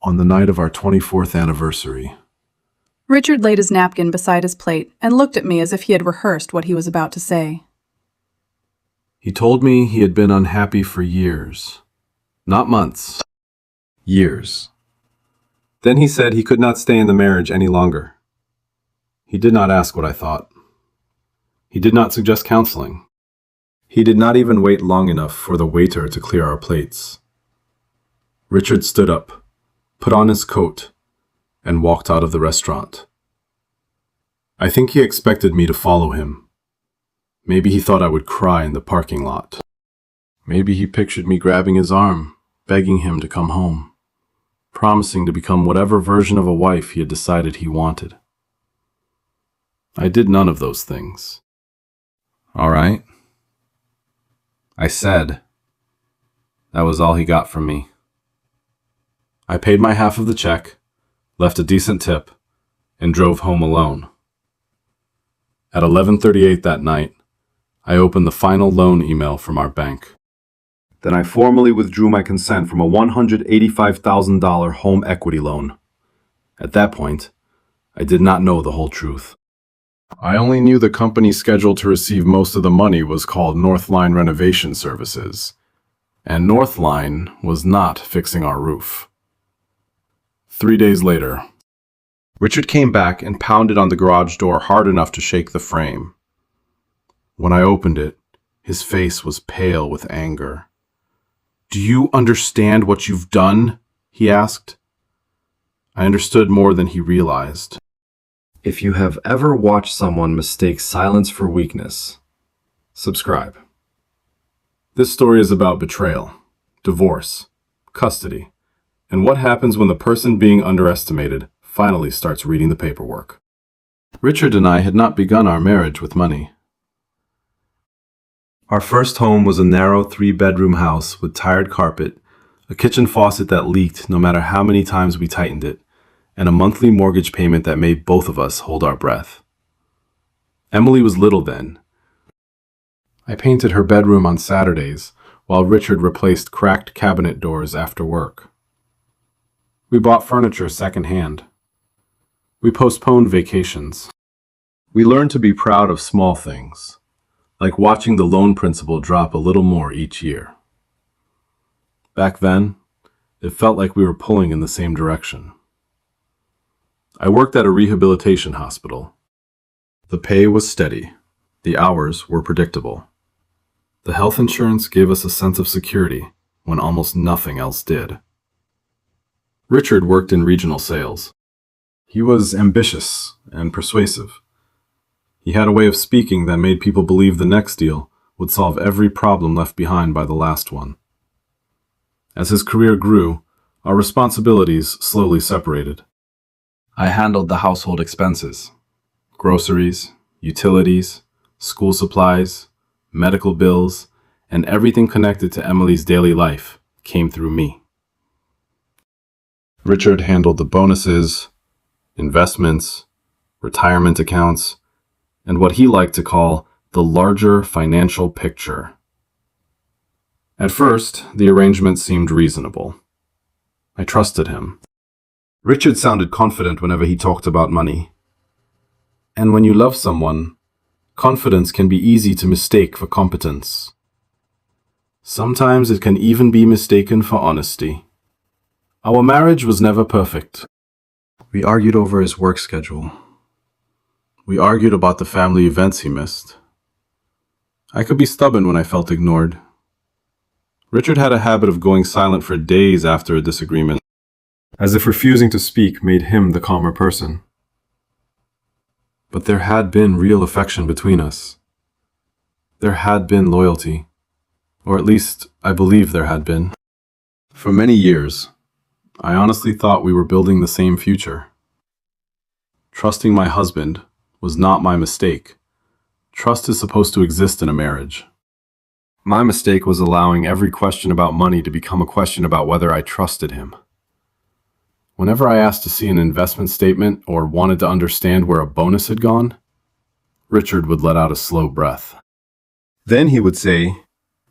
On the night of our 24th anniversary, Richard laid his napkin beside his plate and looked at me as if he had rehearsed what he was about to say. he told me he had been unhappy for years. Not months. Years. Then he said he could not stay in the marriage any longer. He did not ask what I thought. He did not suggest counseling. He did not even wait long enough for the waiter to clear our plates. Richard stood up, put on his coat, and walked out of the restaurant. I think he expected me to follow him. Maybe he thought I would cry in the parking lot. Maybe he pictured me grabbing his arm, begging him to come home, promising to become whatever version of a wife he had decided he wanted. I did none of those things. All right, I said. That was all he got from me. I paid my half of the check, left a decent tip, and drove home alone. At 11:38 that night, I opened the final loan email from our bank. Then I formally withdrew my consent from a $185,000 home equity loan. At that point, I did not know the whole truth. I only knew the company scheduled to receive most of the money was called Northline Renovation Services, and Northline was not fixing our roof. 3 days later, Richard came back and pounded on the garage door hard enough to shake the frame. When I opened it, his face was pale with anger. "Do you understand what you've done?" he asked. I understood more than he realized. If you have ever watched someone mistake silence for weakness, subscribe. This story is about betrayal, divorce, custody, and what happens when the person being underestimated finally starts reading the paperwork. Richard and I had not begun our marriage with money. Our first home was a narrow 3-bedroom house with tired carpet, a kitchen faucet that leaked no matter how many times we tightened it, and a monthly mortgage payment that made both of us hold our breath. Emily was little then. I painted her bedroom on Saturdays, while Richard replaced cracked cabinet doors after work. We bought furniture secondhand. We postponed vacations. We learned to be proud of small things, like watching the loan principal drop a little more each year. Back then, it felt like we were pulling in the same direction. I worked at a rehabilitation hospital. The pay was steady. The hours were predictable. The health insurance gave us a sense of security when almost nothing else did. Richard worked in regional sales. He was ambitious and persuasive. He had a way of speaking that made people believe the next deal would solve every problem left behind by the last one. As his career grew, our responsibilities slowly separated. I handled the household expenses, groceries, utilities, school supplies, medical bills, and everything connected to Emily's daily life came through me. Richard handled the bonuses, investments, retirement accounts, and what he liked to call the larger financial picture. At first, the arrangement seemed reasonable. I trusted him. Richard sounded confident whenever he talked about money. And when you love someone, confidence can be easy to mistake for competence. Sometimes it can even be mistaken for honesty. Our marriage was never perfect. We argued over his work schedule. We argued about the family events he missed. I could be stubborn when I felt ignored. Richard had a habit of going silent for days after a disagreement, as if refusing to speak made him the calmer person. But there had been real affection between us. There had been loyalty, or at least I believe there had been. For many years, I honestly thought we were building the same future. Trusting my husband was not my mistake. Trust is supposed to exist in a marriage. My mistake was allowing every question about money to become a question about whether I trusted him. Whenever I asked to see an investment statement or wanted to understand where a bonus had gone, Richard would let out a slow breath. Then he would say,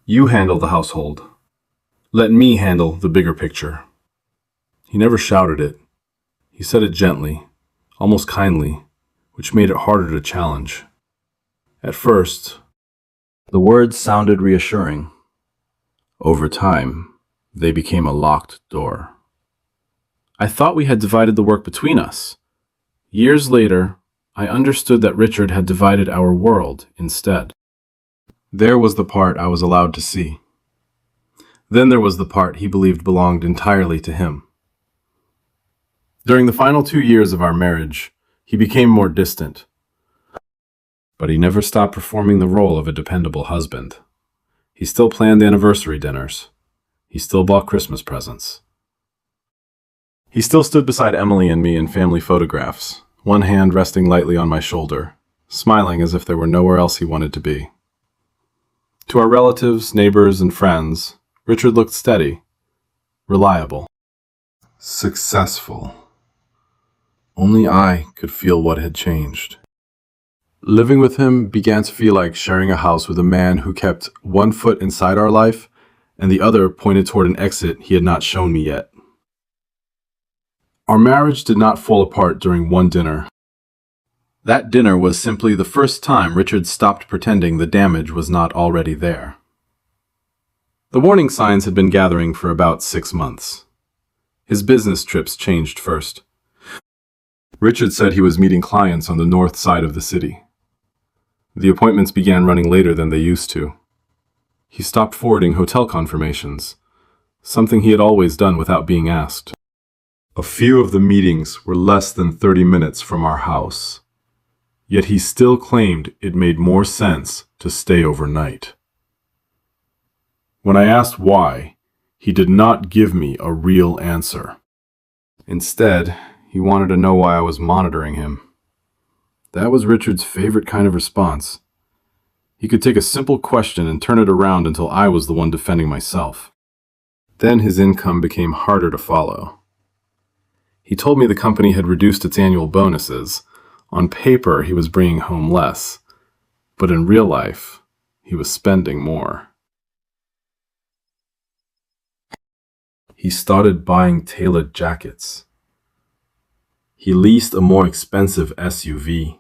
"You handle the household. Let me handle the bigger picture." He never shouted it. He said it gently, almost kindly, which made it harder to challenge. At first, the words sounded reassuring. Over time, they became a locked door. I thought we had divided the work between us. Years later, I understood that Richard had divided our world instead. There was the part I was allowed to see. Then there was the part he believed belonged entirely to him. During the final 2 years of our marriage, he became more distant. But he never stopped performing the role of a dependable husband. He still planned anniversary dinners. He still bought Christmas presents. He still stood beside Emily and me in family photographs, one hand resting lightly on my shoulder, smiling as if there were nowhere else he wanted to be. To our relatives, neighbors, and friends, Richard looked steady, reliable, successful. Only I could feel what had changed. Living with him began to feel like sharing a house with a man who kept one foot inside our life and the other pointed toward an exit he had not shown me yet. Our marriage did not fall apart during one dinner. That dinner was simply the first time Richard stopped pretending the damage was not already there. The warning signs had been gathering for about 6 months. His business trips changed first. Richard said he was meeting clients on the north side of the city. The appointments began running later than they used to. He stopped forwarding hotel confirmations, something he had always done without being asked. A few of the meetings were less than 30 minutes from our house, yet he still claimed it made more sense to stay overnight. When I asked why, he did not give me a real answer. Instead, he wanted to know why I was monitoring him. That was Richard's favorite kind of response. He could take a simple question and turn it around until I was the one defending myself. Then his income became harder to follow. He told me the company had reduced its annual bonuses. On paper, he was bringing home less, but in real life, he was spending more. He started buying tailored jackets. He leased a more expensive SUV.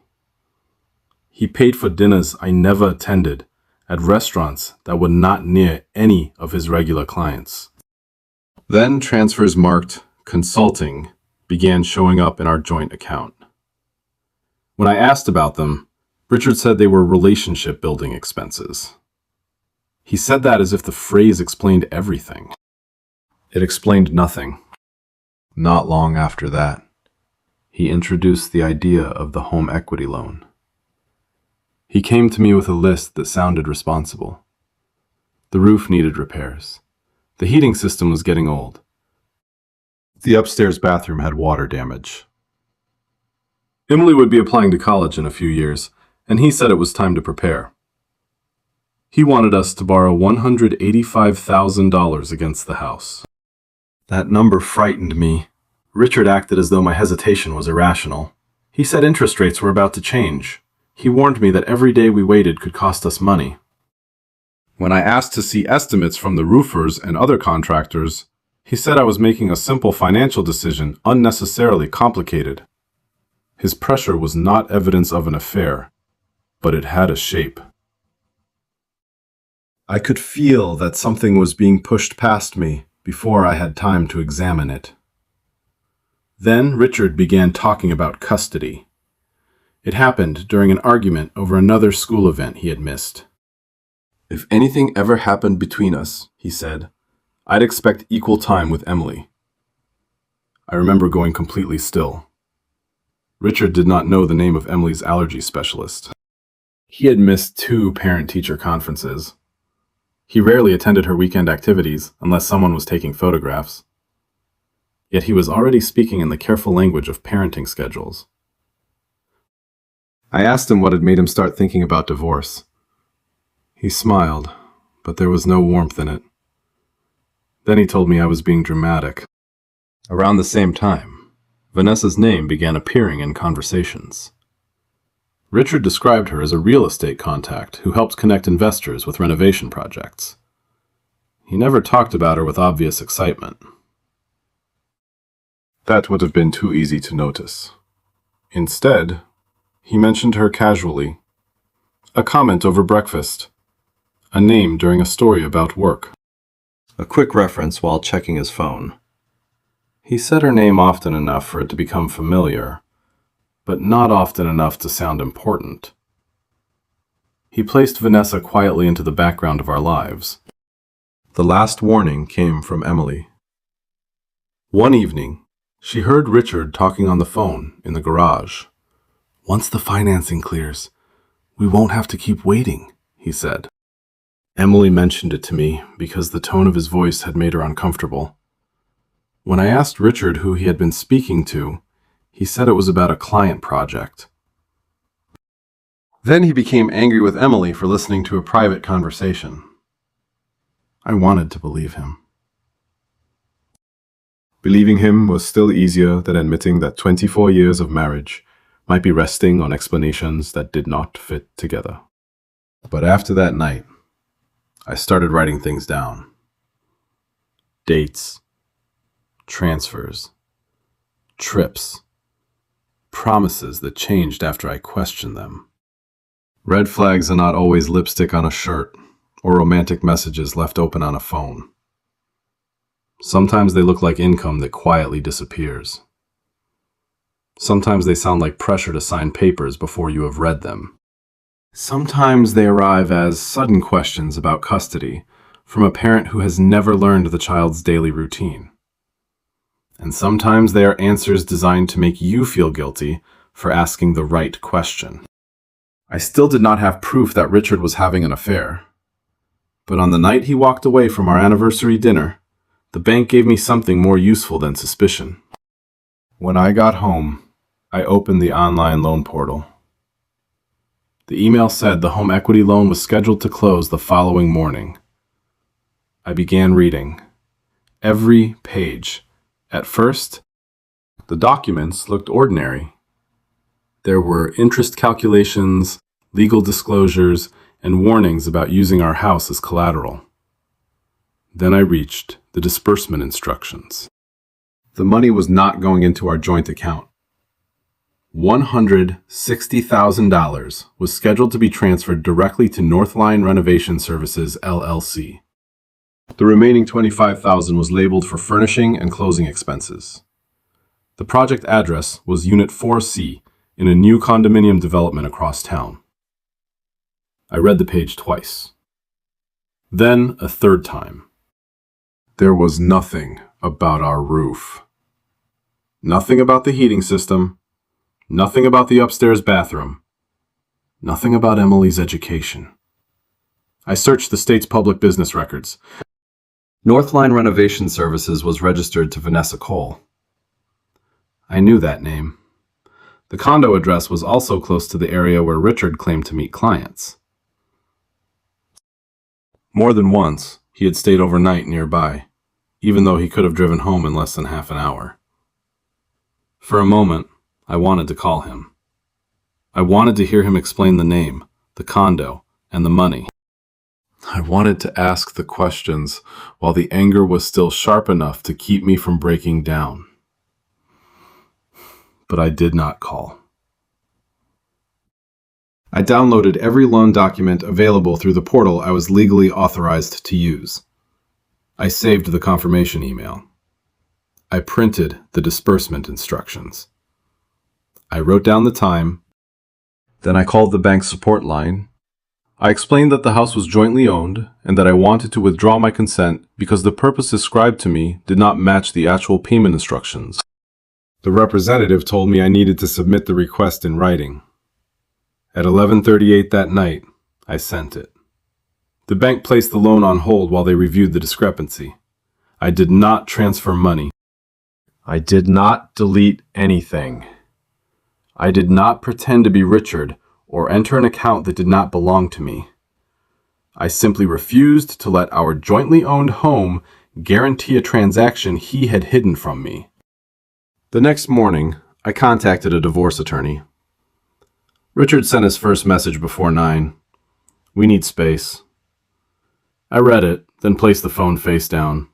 He paid for dinners I never attended at restaurants that were not near any of his regular clients. Then transfers marked consulting began showing up in our joint account. When I asked about them, Richard said they were relationship-building expenses. He said that as if the phrase explained everything. It explained nothing. Not long after that, he introduced the idea of the home equity loan. He came to me with a list that sounded responsible. The roof needed repairs. The heating system was getting old. The upstairs bathroom had water damage. Emily would be applying to college in a few years, and he said it was time to prepare. He wanted us to borrow $185,000 against the house. That number frightened me. Richard acted as though my hesitation was irrational. He said interest rates were about to change. He warned me that every day we waited could cost us money. When I asked to see estimates from the roofers and other contractors, he said I was making a simple financial decision unnecessarily complicated. His pressure was not evidence of an affair, but it had a shape. I could feel that something was being pushed past me before I had time to examine it. Then Richard began talking about custody. It happened during an argument over another school event he had missed. If anything ever happened between us, he said, I'd expect equal time with Emily. I remember going completely still. Richard did not know the name of Emily's allergy specialist. He had missed 2 parent-teacher conferences. He rarely attended her weekend activities unless someone was taking photographs. Yet he was already speaking in the careful language of parenting schedules. I asked him what had made him start thinking about divorce. He smiled, but there was no warmth in it. Then he told me I was being dramatic. Around the same time, Vanessa's name began appearing in conversations. Richard described her as a real estate contact who helped connect investors with renovation projects. He never talked about her with obvious excitement. That would have been too easy to notice. Instead, he mentioned her casually, a comment over breakfast, a name during a story about work, a quick reference while checking his phone. He said her name often enough for it to become familiar, but not often enough to sound important. He placed Vanessa quietly into the background of our lives. The last warning came from Emily. One evening, she heard Richard talking on the phone in the garage. "Once the financing clears, we won't have to keep waiting," he said. Emily mentioned it to me because the tone of his voice had made her uncomfortable. When I asked Richard who he had been speaking to, he said it was about a client project. Then he became angry with Emily for listening to a private conversation. I wanted to believe him. Believing him was still easier than admitting that 24 years of marriage might be resting on explanations that did not fit together. But after that night, I started writing things down. Dates, transfers, trips, promises that changed after I questioned them. Red flags are not always lipstick on a shirt or romantic messages left open on a phone. Sometimes they look like income that quietly disappears. Sometimes they sound like pressure to sign papers before you have read them. Sometimes they arrive as sudden questions about custody from a parent who has never learned the child's daily routine. And sometimes they are answers designed to make you feel guilty for asking the right question. I still did not have proof that Richard was having an affair. But on the night he walked away from our anniversary dinner, the bank gave me something more useful than suspicion. When I got home, I opened the online loan portal. The email said the home equity loan was scheduled to close the following morning. I began reading. Every page. At first, the documents looked ordinary. There were interest calculations, legal disclosures, and warnings about using our house as collateral. Then I reached the disbursement instructions. The money was not going into our joint account. $160,000 was scheduled to be transferred directly to Northline Renovation Services, LLC. The remaining $25,000 was labeled for furnishing and closing expenses. The project address was Unit 4C in a new condominium development across town. I read the page twice. Then a third time. There was nothing about our roof. Nothing about the heating system. Nothing about the upstairs bathroom. Nothing about Emily's education. I searched the state's public business records. Northline Renovation Services was registered to Vanessa Cole. I knew that name. The condo address was also close to the area where Richard claimed to meet clients. More than once, he had stayed overnight nearby, even though he could have driven home in less than half an hour. For a moment, I wanted to call him. I wanted to hear him explain the name, the condo, and the money. I wanted to ask the questions while the anger was still sharp enough to keep me from breaking down. But I did not call. I downloaded every loan document available through the portal I was legally authorized to use. I saved the confirmation email. I printed the disbursement instructions. I wrote down the time. Then I called the bank's support line. I explained that the house was jointly owned and that I wanted to withdraw my consent because the purpose described to me did not match the actual payment instructions. The representative told me I needed to submit the request in writing. At 11:38 that night, I sent it. The bank placed the loan on hold while they reviewed the discrepancy. I did not transfer money. I did not delete anything. I did not pretend to be Richard or enter an account that did not belong to me. I simply refused to let our jointly owned home guarantee a transaction he had hidden from me. The next morning, I contacted a divorce attorney. Richard sent his first message before 9. "We need space." I read it, then placed the phone face down.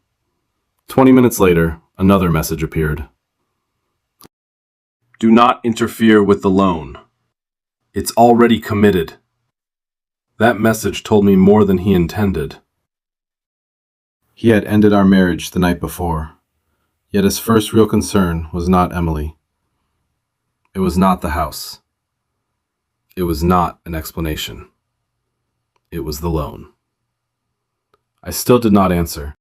20 minutes later, another message appeared. Do not interfere with the loan. It's already committed. That message told me more than he intended. He had ended our marriage the night before, yet his first real concern was not Emily. It was not the house. It was not an explanation. It was the loan. I still did not answer.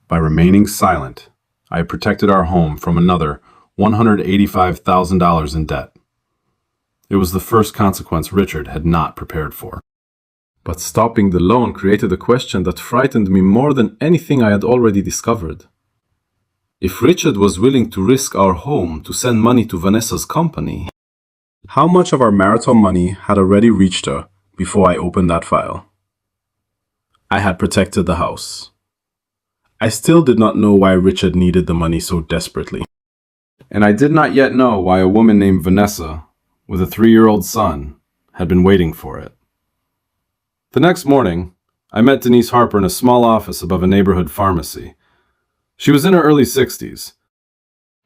By remaining silent, I protected our home from another $185,000 in debt. It was the first consequence Richard had not prepared for. But stopping the loan created a question that frightened me more than anything I had already discovered. If Richard was willing to risk our home to send money to Vanessa's company, how much of our marital money had already reached her before I opened that file? I had protected the house. I still did not know why Richard needed the money so desperately. And I did not yet know why a woman named Vanessa, with a 3-year-old son, had been waiting for it. The next morning, I met Denise Harper in a small office above a neighborhood pharmacy. She was in her early 60s,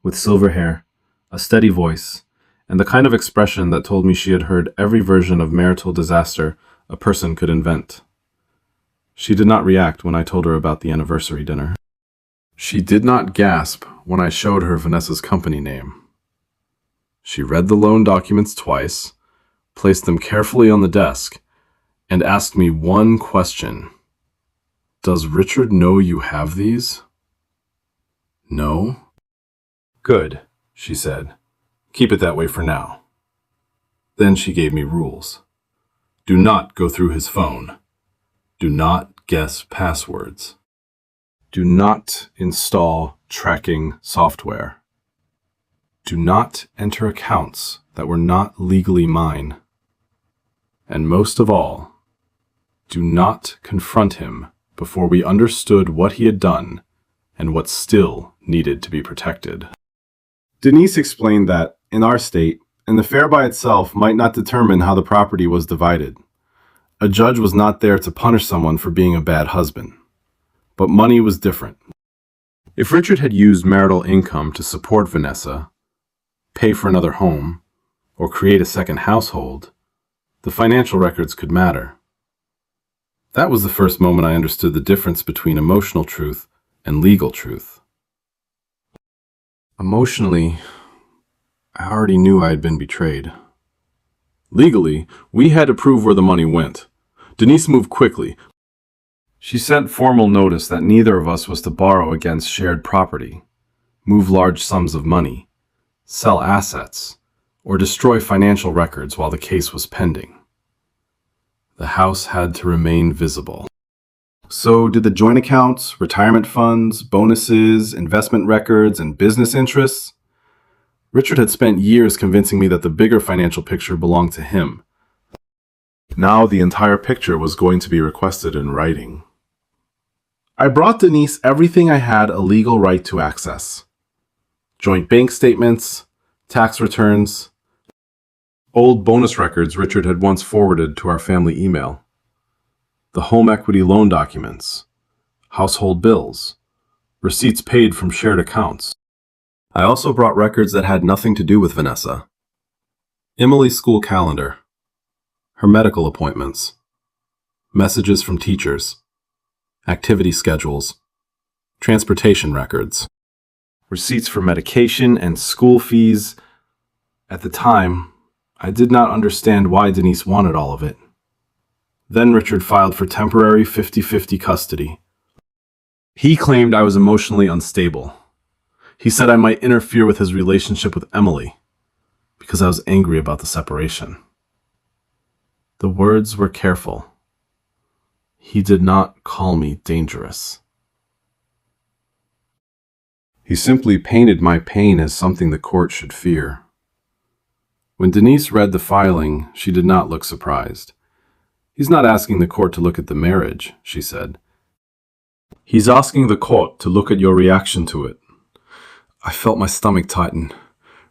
with silver hair, a steady voice, and the kind of expression that told me she had heard every version of marital disaster a person could invent. She did not react when I told her about the anniversary dinner. She did not gasp when I showed her Vanessa's company name. She read the loan documents twice, placed them carefully on the desk, and asked me one question. Does Richard know you have these? No? Good, she said. Keep it that way for now. Then she gave me rules. Do not go through his phone. Do not guess passwords. Do not install tracking software. Do not enter accounts that were not legally mine. And most of all, do not confront him before we understood what he had done and what still needed to be protected. Denise explained that, in our state, an affair by itself might not determine how the property was divided. A judge was not there to punish someone for being a bad husband. But money was different. If Richard had used marital income to support Vanessa, pay for another home, or create a second household, the financial records could matter. That was the first moment I understood the difference between emotional truth and legal truth. Emotionally, I already knew I had been betrayed. Legally, we had to prove where the money went. Denise moved quickly. She sent formal notice that neither of us was to borrow against shared property, move large sums of money, sell assets, or destroy financial records while the case was pending. The house had to remain visible. So did the joint accounts, retirement funds, bonuses, investment records, and business interests? Richard had spent years convincing me that the bigger financial picture belonged to him. Now the entire picture was going to be requested in writing. I brought Denise everything I had a legal right to access. Joint bank statements, tax returns, old bonus records Richard had once forwarded to our family email, the home equity loan documents, household bills, receipts paid from shared accounts. I also brought records that had nothing to do with Vanessa. Emily's school calendar, her medical appointments, messages from teachers, activity schedules, transportation records, receipts for medication and school fees. At the time, I did not understand why Denise wanted all of it. Then Richard filed for temporary 50-50 custody. He claimed I was emotionally unstable. He said I might interfere with his relationship with Emily because I was angry about the separation. The words were careful. He did not call me dangerous. He simply painted my pain as something the court should fear. When Denise read the filing, she did not look surprised. He's not asking the court to look at the marriage, she said. He's asking the court to look at your reaction to it. I felt my stomach tighten.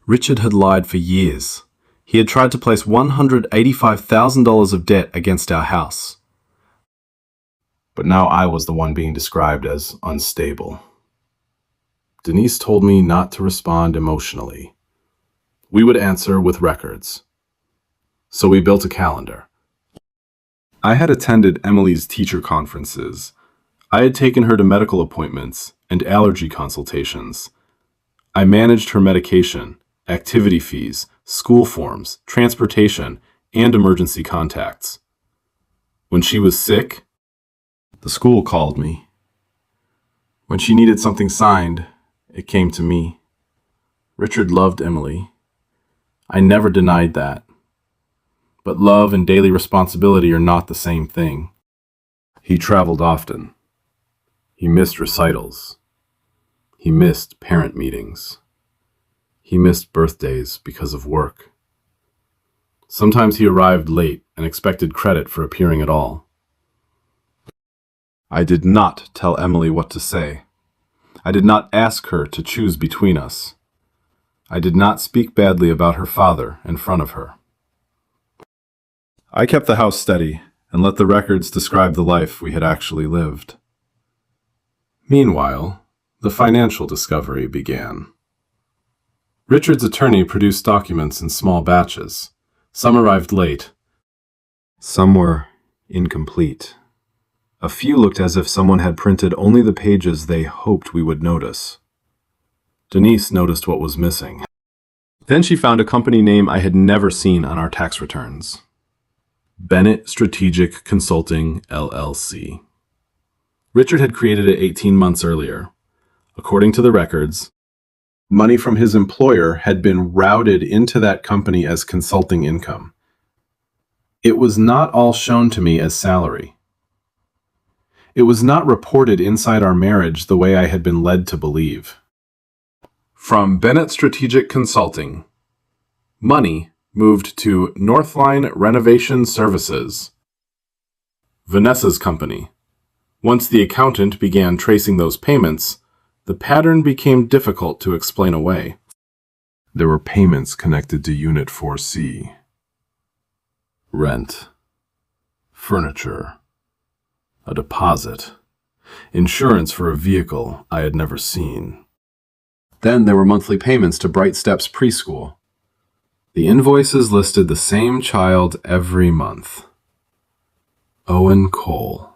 Richard had lied for years. He had tried to place $185,000 of debt against our house. But now I was the one being described as unstable. Denise told me not to respond emotionally. We would answer with records. So we built a calendar. I had attended Emily's teacher conferences. I had taken her to medical appointments and allergy consultations. I managed her medication, activity fees, school forms, transportation, and emergency contacts. When she was sick, the school called me. When she needed something signed, it came to me. Richard loved Emily. I never denied that. But love and daily responsibility are not the same thing. He traveled often. He missed recitals. He missed parent meetings. He missed birthdays because of work. Sometimes he arrived late and expected credit for appearing at all. I did not tell Emily what to say. I did not ask her to choose between us. I did not speak badly about her father in front of her. I kept the house steady and let the records describe the life we had actually lived. Meanwhile, the financial discovery began. Richard's attorney produced documents in small batches. Some arrived late. Some were incomplete. A few looked as if someone had printed only the pages they hoped we would notice. Denise noticed what was missing. Then she found a company name I had never seen on our tax returns. Bennett Strategic Consulting, LLC. Richard had created it 18 months earlier. According to the records, money from his employer had been routed into that company as consulting income. It was not all shown to me as salary. It was not reported inside our marriage the way I had been led to believe. From Bennett Strategic Consulting, money moved to Northline Renovation Services, Vanessa's company. Once the accountant began tracing those payments, the pattern became difficult to explain away. There were payments connected to Unit 4C. Rent, furniture, a deposit, insurance for a vehicle I had never seen. Then there were monthly payments to Bright Steps Preschool. The invoices listed the same child every month. Owen Cole.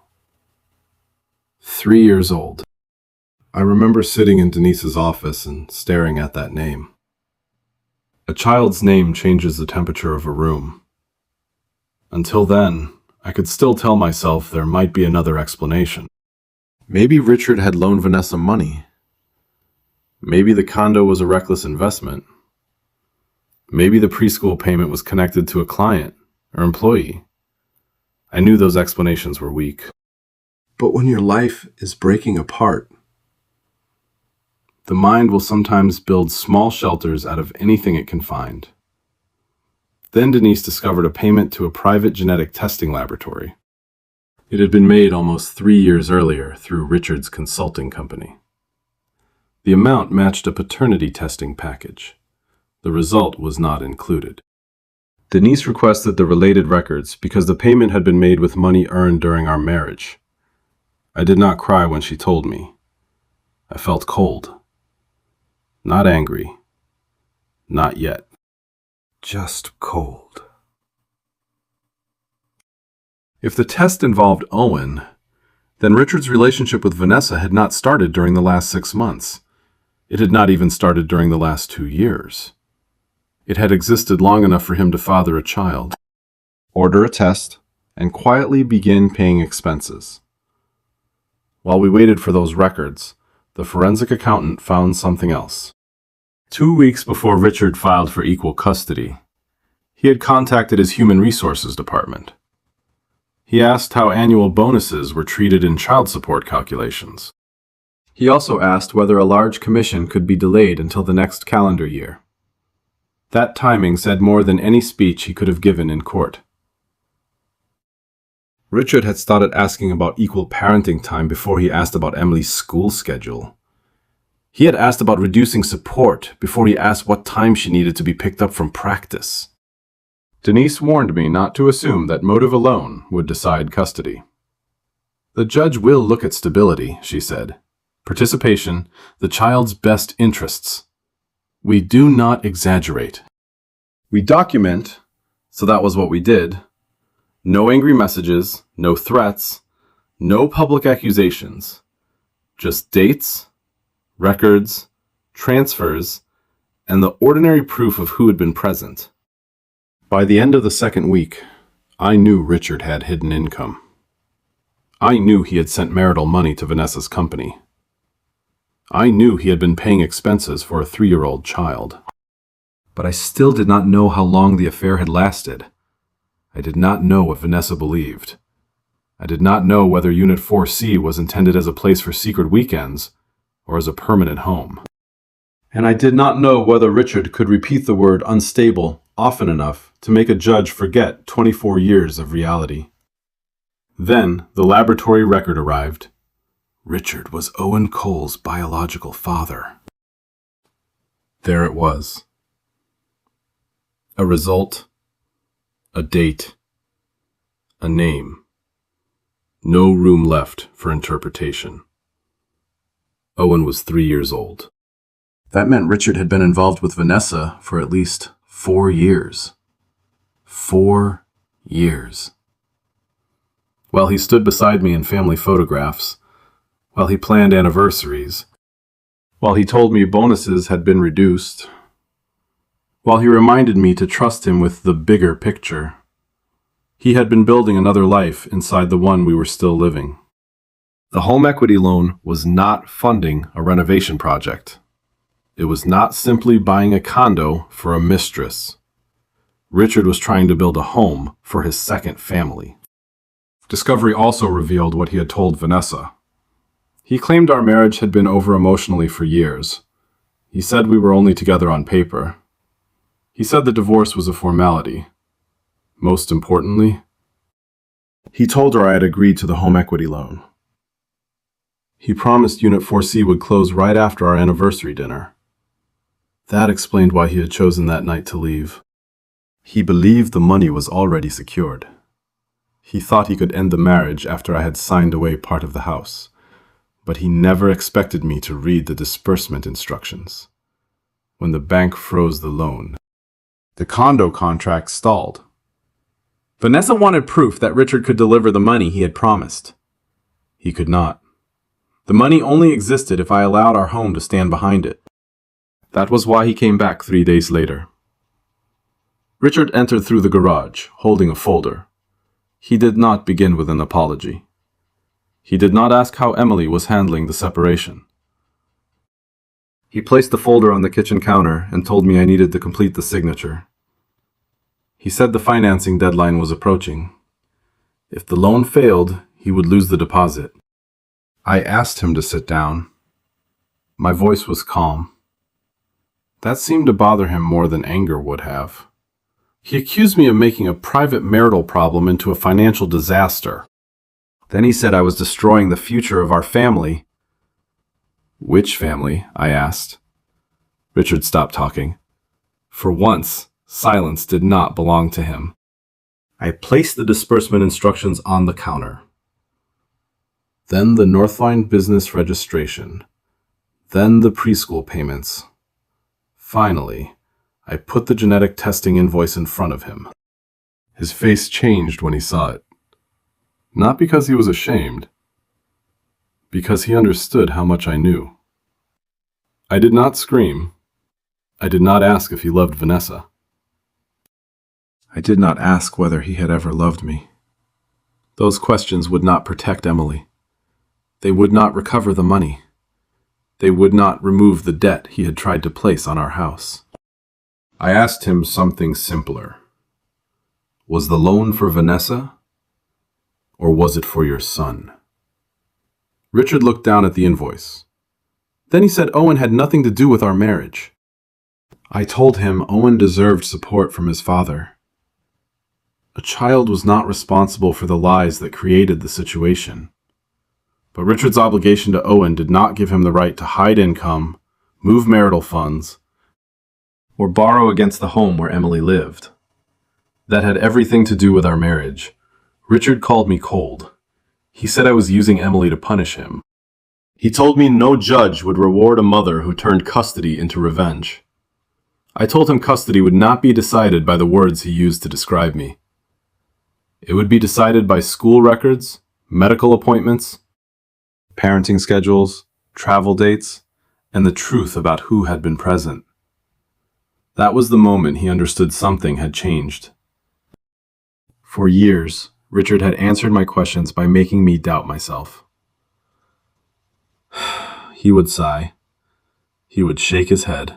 3 years old. I remember sitting in Denise's office and staring at that name. A child's name changes the temperature of a room. Until then, I could still tell myself there might be another explanation. Maybe Richard had loaned Vanessa money. Maybe the condo was a reckless investment. Maybe the preschool payment was connected to a client or employee. I knew those explanations were weak. But when your life is breaking apart, the mind will sometimes build small shelters out of anything it can find. Then Denise discovered a payment to a private genetic testing laboratory. It had been made almost 3 years earlier through Richard's consulting company. The amount matched a paternity testing package. The result was not included. Denise requested the related records because the payment had been made with money earned during our marriage. I did not cry when she told me. I felt cold. Not angry. Not yet. Just cold. If the test involved Owen, then Richard's relationship with Vanessa had not started during the last 6 months. It had not even started during the last 2 years. It had existed long enough for him to father a child, order a test, and quietly begin paying expenses. While we waited for those records, the forensic accountant found something else. 2 weeks before Richard filed for equal custody, he had contacted his human resources department. He asked how annual bonuses were treated in child support calculations. He also asked whether a large commission could be delayed until the next calendar year. That timing said more than any speech he could have given in court. Richard had started asking about equal parenting time before he asked about Emily's school schedule. He had asked about reducing support before he asked what time she needed to be picked up from practice. Denise warned me not to assume that motive alone would decide custody. The judge will look at stability, she said. Participation, the child's best interests. We do not exaggerate. We document, so that was what we did. No angry messages, no threats, no public accusations. Just dates, records, transfers, and the ordinary proof of who had been present. By the end of the second week, I knew Richard had hidden income. I knew he had sent marital money to Vanessa's company. I knew he had been paying expenses for a 3-year-old child. But I still did not know how long the affair had lasted. I did not know what Vanessa believed. I did not know whether Unit 4C was intended as a place for secret weekends or as a permanent home. And I did not know whether Richard could repeat the word unstable often enough to make a judge forget 24 years of reality. Then the laboratory record arrived. Richard was Owen Cole's biological father. There it was. A result, a date, a name. No room left for interpretation. Owen was 3 years old. That meant Richard had been involved with Vanessa for at least 4 years. 4 years. While he stood beside me in family photographs, while he planned anniversaries, while he told me bonuses had been reduced, while he reminded me to trust him with the bigger picture, he had been building another life inside the one we were still living. The home equity loan was not funding a renovation project. It was not simply buying a condo for a mistress. Richard was trying to build a home for his second family. Discovery also revealed what he had told Vanessa. He claimed our marriage had been over emotionally for years. He said we were only together on paper. He said the divorce was a formality. Most importantly, he told her I had agreed to the home equity loan. He promised Unit 4C would close right after our anniversary dinner. That explained why he had chosen that night to leave. He believed the money was already secured. He thought he could end the marriage after I had signed away part of the house, but he never expected me to read the disbursement instructions. When the bank froze the loan, the condo contract stalled. Vanessa wanted proof that Richard could deliver the money he had promised. He could not. The money only existed if I allowed our home to stand behind it. That was why he came back 3 days later. Richard entered through the garage, holding a folder. He did not begin with an apology. He did not ask how Emily was handling the separation. He placed the folder on the kitchen counter and told me I needed to complete the signature. He said the financing deadline was approaching. If the loan failed, he would lose the deposit. I asked him to sit down. My voice was calm. That seemed to bother him more than anger would have. He accused me of making a private marital problem into a financial disaster. Then he said I was destroying the future of our family. Which family? I asked. Richard stopped talking. For once, silence did not belong to him. I placed the disbursement instructions on the counter. Then the Northline business registration. Then the preschool payments. Finally, I put the genetic testing invoice in front of him. His face changed when he saw it. Not because he was ashamed, because he understood how much I knew. I did not scream. I did not ask if he loved Vanessa. I did not ask whether he had ever loved me. Those questions would not protect Emily. They would not recover the money. They would not remove the debt he had tried to place on our house. I asked him something simpler. Was the loan for Vanessa, or was it for your son? Richard looked down at the invoice. Then he said Owen had nothing to do with our marriage. I told him Owen deserved support from his father. A child was not responsible for the lies that created the situation. But Richard's obligation to Owen did not give him the right to hide income, move marital funds, or borrow against the home where Emily lived. That had everything to do with our marriage. Richard called me cold. He said I was using Emily to punish him. He told me no judge would reward a mother who turned custody into revenge. I told him custody would not be decided by the words he used to describe me. It would be decided by school records, medical appointments, parenting schedules, travel dates, and the truth about who had been present. That was the moment he understood something had changed. For years, Richard had answered my questions by making me doubt myself. He would sigh. He would shake his head.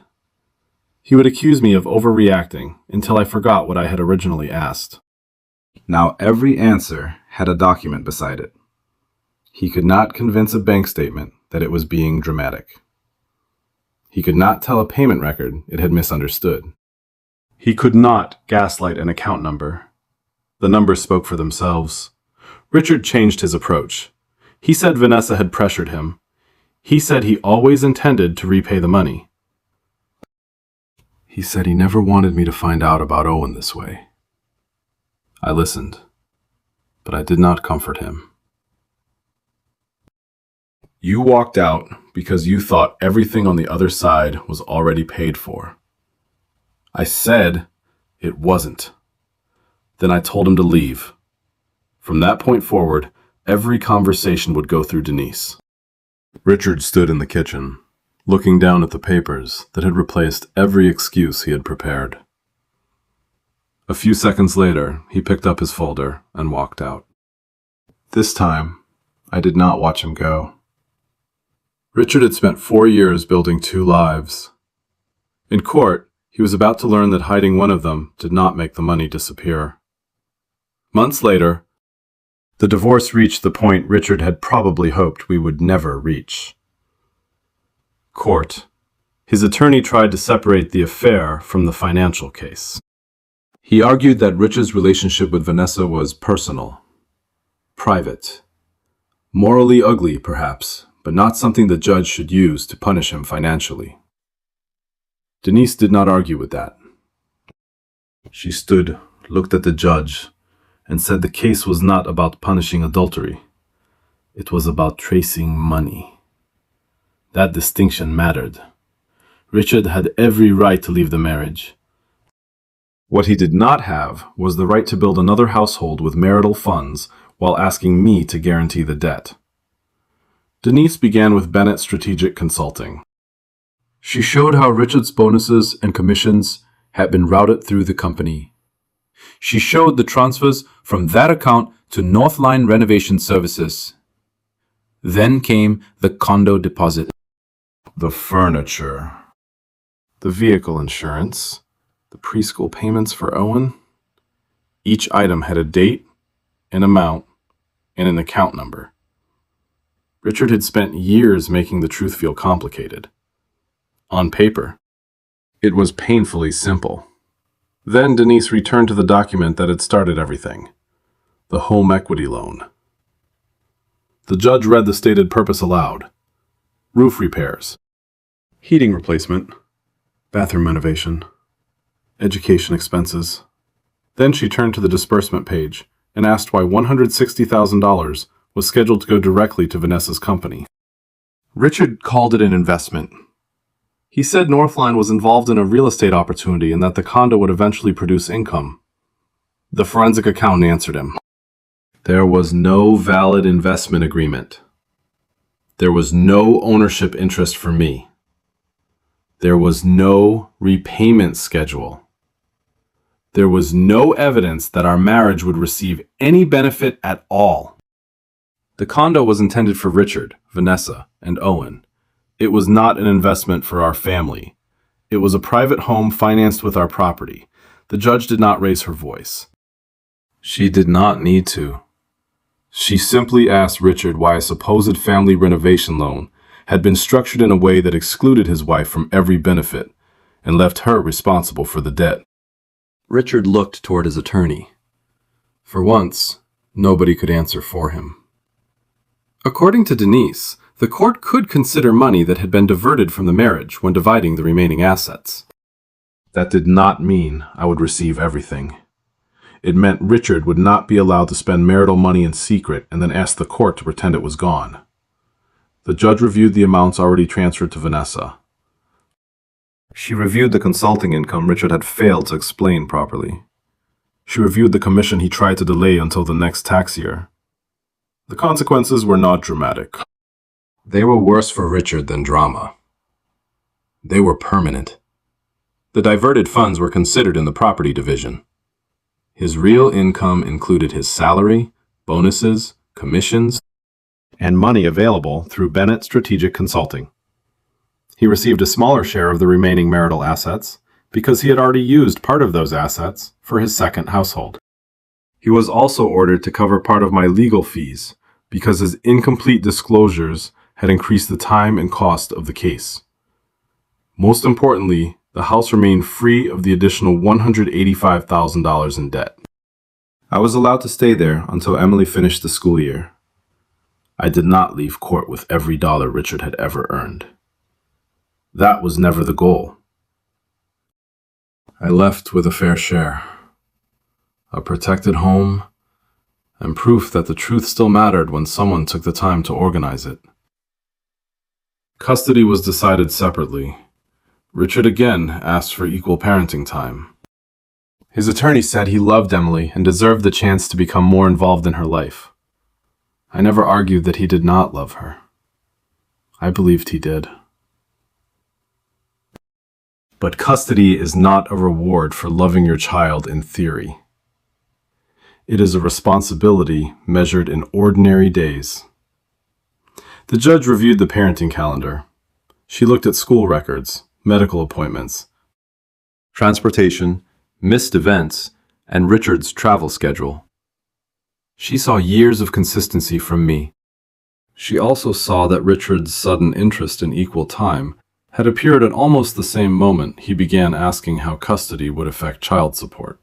He would accuse me of overreacting until I forgot what I had originally asked. Now every answer had a document beside it. He could not convince a bank statement that it was being dramatic. He could not tell a payment record it had misunderstood. He could not gaslight an account number. The numbers spoke for themselves. Richard changed his approach. He said Vanessa had pressured him. He said he always intended to repay the money. He said he never wanted me to find out about Owen this way. I listened, but I did not comfort him. You walked out because you thought everything on the other side was already paid for. I said it wasn't. Then I told him to leave. From that point forward, every conversation would go through Denise. Richard stood in the kitchen, looking down at the papers that had replaced every excuse he had prepared. A few seconds later, he picked up his folder and walked out. This time, I did not watch him go. Richard had spent 4 years building 2 lives. In court, he was about to learn that hiding one of them did not make the money disappear. Months later, the divorce reached the point Richard had probably hoped we would never reach. Court. His attorney tried to separate the affair from the financial case. He argued that Richard's relationship with Vanessa was personal, private, morally ugly perhaps, but not something the judge should use to punish him financially. Denise did not argue with that. She stood, looked at the judge, and said the case was not about punishing adultery. It was about tracing money. That distinction mattered. Richard had every right to leave the marriage. What he did not have was the right to build another household with marital funds while asking me to guarantee the debt. Denise began with Bennett Strategic Consulting. She showed how Richard's bonuses and commissions had been routed through the company. She showed the transfers from that account to Northline Renovation Services. Then came the condo deposit, the furniture, the vehicle insurance, the preschool payments for Owen. Each item had a date, an amount, and an account number. Richard had spent years making the truth feel complicated. On paper, it was painfully simple. Then Denise returned to the document that had started everything, the home equity loan. The judge read the stated purpose aloud. Roof repairs, heating replacement, bathroom renovation, education expenses. Then she turned to the disbursement page and asked why $160,000 was scheduled to go directly to Vanessa's company. Richard called it an investment. He said Northline was involved in a real estate opportunity and that the condo would eventually produce income. The forensic accountant answered him. There was no valid investment agreement. There was no ownership interest for me. There was no repayment schedule. There was no evidence that our marriage would receive any benefit at all. The condo was intended for Richard, Vanessa, and Owen. It was not an investment for our family. It was a private home financed with our property. The judge did not raise her voice. She did not need to. She simply asked Richard why a supposed family renovation loan had been structured in a way that excluded his wife from every benefit and left her responsible for the debt. Richard looked toward his attorney. For once, nobody could answer for him. According to Denise, the court could consider money that had been diverted from the marriage when dividing the remaining assets. That did not mean I would receive everything. It meant Richard would not be allowed to spend marital money in secret and then ask the court to pretend it was gone. The judge reviewed the amounts already transferred to Vanessa. She reviewed the consulting income Richard had failed to explain properly. She reviewed the commission he tried to delay until the next tax year. The consequences were not dramatic. They were worse for Richard than drama. They were permanent. The diverted funds were considered in the property division. His real income included his salary, bonuses, commissions, and money available through Bennett Strategic Consulting. He received a smaller share of the remaining marital assets because he had already used part of those assets for his second household. He was also ordered to cover part of my legal fees because his incomplete disclosures had increased the time and cost of the case. Most importantly, the house remained free of the additional $185,000 in debt. I was allowed to stay there until Emily finished the school year. I did not leave court with every dollar Richard had ever earned. That was never the goal. I left with a fair share, a protected home, and proof that the truth still mattered when someone took the time to organize it. Custody was decided separately. Richard again asked for equal parenting time. His attorney said he loved Emily and deserved the chance to become more involved in her life. I never argued that he did not love her. I believed he did. But custody is not a reward for loving your child in theory. It is a responsibility measured in ordinary days. The judge reviewed the parenting calendar. She looked at school records, medical appointments, transportation, missed events, and Richard's travel schedule. She saw years of consistency from me. She also saw that Richard's sudden interest in equal time had appeared at almost the same moment he began asking how custody would affect child support.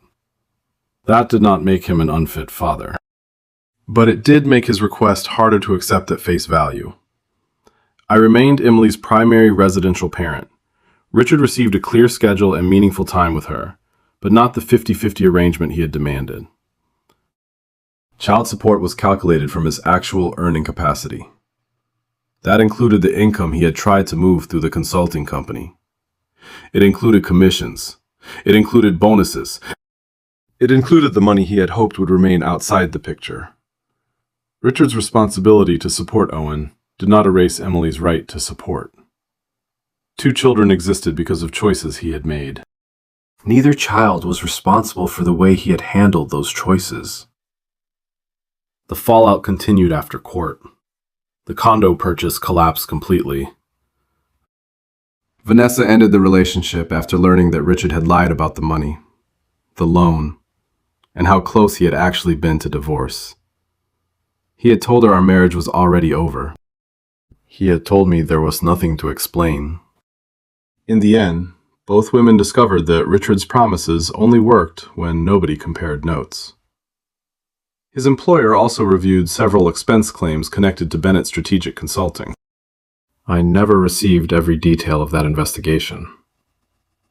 That did not make him an unfit father. But it did make his request harder to accept at face value. I remained Emily's primary residential parent. Richard received a clear schedule and meaningful time with her, but not the 50-50 arrangement he had demanded. Child support was calculated from his actual earning capacity. That included the income he had tried to move through the consulting company. It included commissions. It included bonuses. It included the money he had hoped would remain outside the picture. Richard's responsibility to support Owen did not erase Emily's right to support. 2 children existed because of choices he had made. Neither child was responsible for the way he had handled those choices. The fallout continued after court. The condo purchase collapsed completely. Vanessa ended the relationship after learning that Richard had lied about the money, the loan, and how close he had actually been to divorce. He had told her our marriage was already over. He had told me there was nothing to explain. In the end, both women discovered that Richard's promises only worked when nobody compared notes. His employer also reviewed several expense claims connected to Bennett Strategic Consulting. I never received every detail of that investigation.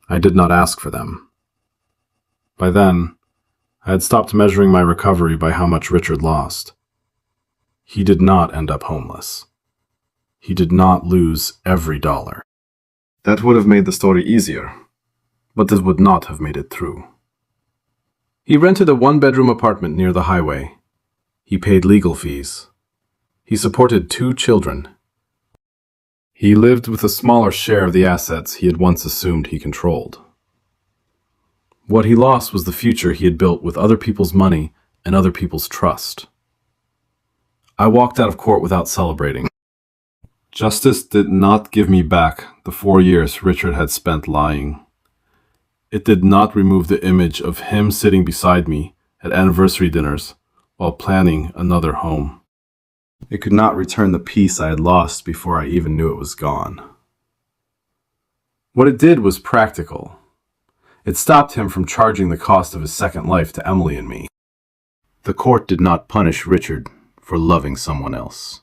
I did not ask for them. By then, I had stopped measuring my recovery by how much Richard lost. He did not end up homeless. He did not lose every dollar. That would have made the story easier, but this would not have made it through. He rented a 1-bedroom apartment near the highway. He paid legal fees. He supported 2 children. He lived with a smaller share of the assets he had once assumed he controlled. What he lost was the future he had built with other people's money and other people's trust. I walked out of court without celebrating. Justice did not give me back the 4 years Richard had spent lying. It did not remove the image of him sitting beside me at anniversary dinners while planning another home. It could not return the peace I had lost before I even knew it was gone. What it did was practical. It stopped him from charging the cost of his second life to Emily and me. The court did not punish Richard for loving someone else.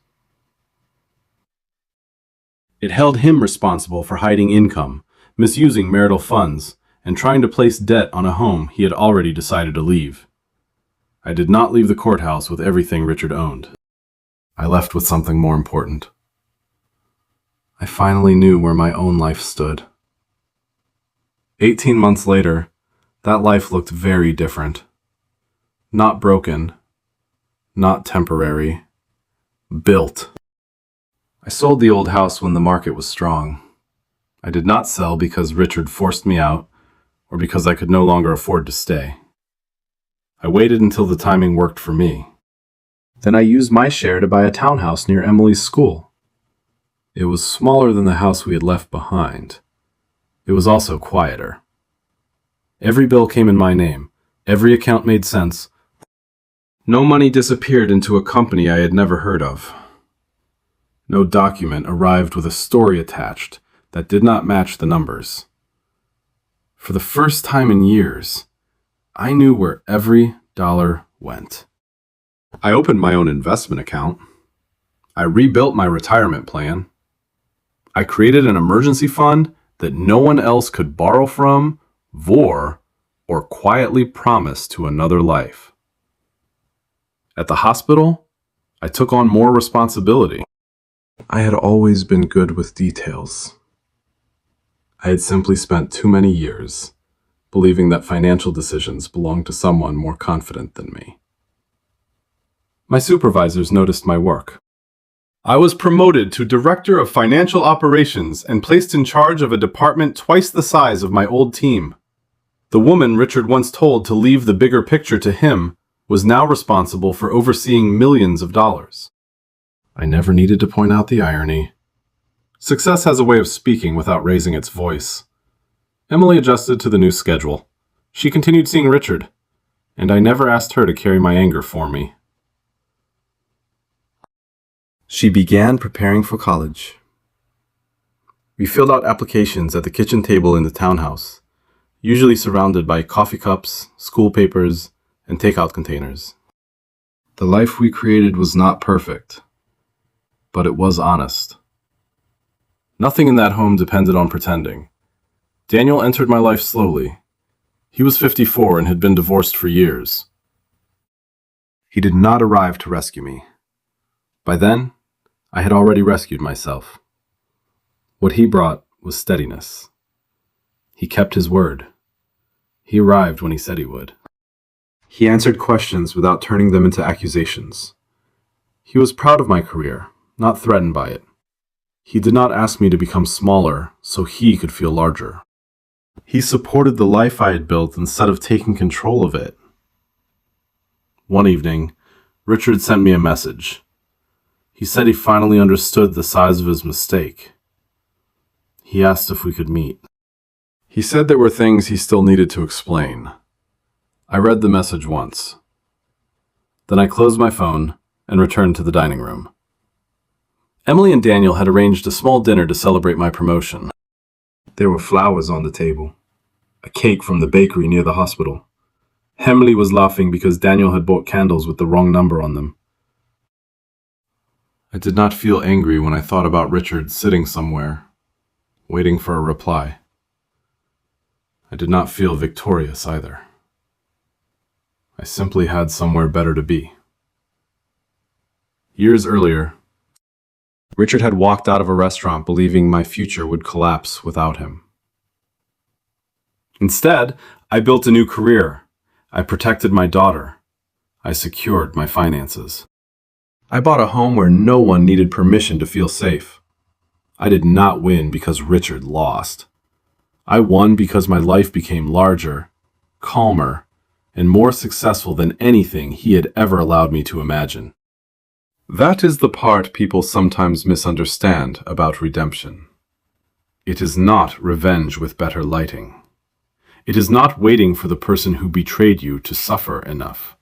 It held him responsible for hiding income, misusing marital funds, and trying to place debt on a home he had already decided to leave. I did not leave the courthouse with everything Richard owned. I left with something more important. I finally knew where my own life stood. 18 months later, that life looked very different. Not broken, not temporary, built. I sold the old house when the market was strong. I did not sell because Richard forced me out or because I could no longer afford to stay. I waited until the timing worked for me. Then I used my share to buy a townhouse near Emily's school. It was smaller than the house we had left behind. It was also quieter. Every bill came in my name. Every account made sense. No money disappeared into a company I had never heard of. No document arrived with a story attached that did not match the numbers. For the first time in years, I knew where every dollar went. I opened my own investment account. I rebuilt my retirement plan. I created an emergency fund that no one else could borrow from, vor, or quietly promise to another life. At the hospital, I took on more responsibility. I had always been good with details. I had simply spent too many years believing that financial decisions belonged to someone more confident than me. My supervisors noticed my work. I was promoted to Director of Financial Operations and placed in charge of a department twice the size of my old team. The woman Richard once told to leave the bigger picture to him was now responsible for overseeing millions of dollars. I never needed to point out the irony. Success has a way of speaking without raising its voice. Emily adjusted to the new schedule. She continued seeing Richard, and I never asked her to carry my anger for me. She began preparing for college. We filled out applications at the kitchen table in the townhouse, usually surrounded by coffee cups, school papers, and takeout containers. The life we created was not perfect, but it was honest. Nothing in that home depended on pretending. Daniel entered my life slowly. He was 54 and had been divorced for years. He did not arrive to rescue me. By then, I had already rescued myself. What he brought was steadiness. He kept his word. He arrived when he said he would. He answered questions without turning them into accusations. He was proud of my career, not threatened by it. He did not ask me to become smaller so he could feel larger. He supported the life I had built instead of taking control of it. One evening, Richard sent me a message. He said he finally understood the size of his mistake. He asked if we could meet. He said there were things he still needed to explain. I read the message once. Then I closed my phone and returned to the dining room. Emily and Daniel had arranged a small dinner to celebrate my promotion. There were flowers on the table, a cake from the bakery near the hospital. Emily was laughing because Daniel had bought candles with the wrong number on them. I did not feel angry when I thought about Richard sitting somewhere, waiting for a reply. I did not feel victorious either. I simply had somewhere better to be. Years earlier, Richard had walked out of a restaurant believing my future would collapse without him. Instead, I built a new career. I protected my daughter. I secured my finances. I bought a home where no one needed permission to feel safe. I did not win because Richard lost. I won because my life became larger, calmer, and more successful than anything he had ever allowed me to imagine. That is the part people sometimes misunderstand about redemption. It is not revenge with better lighting. It is not waiting for the person who betrayed you to suffer enough.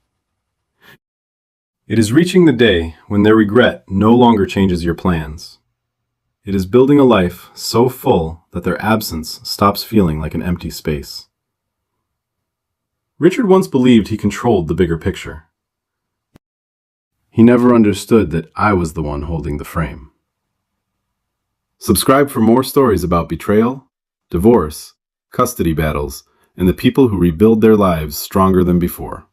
It is reaching the day when their regret no longer changes your plans. It is building a life so full that their absence stops feeling like an empty space. Richard once believed he controlled the bigger picture. He never understood that I was the one holding the frame. Subscribe for more stories about betrayal, divorce, custody battles, and the people who rebuild their lives stronger than before.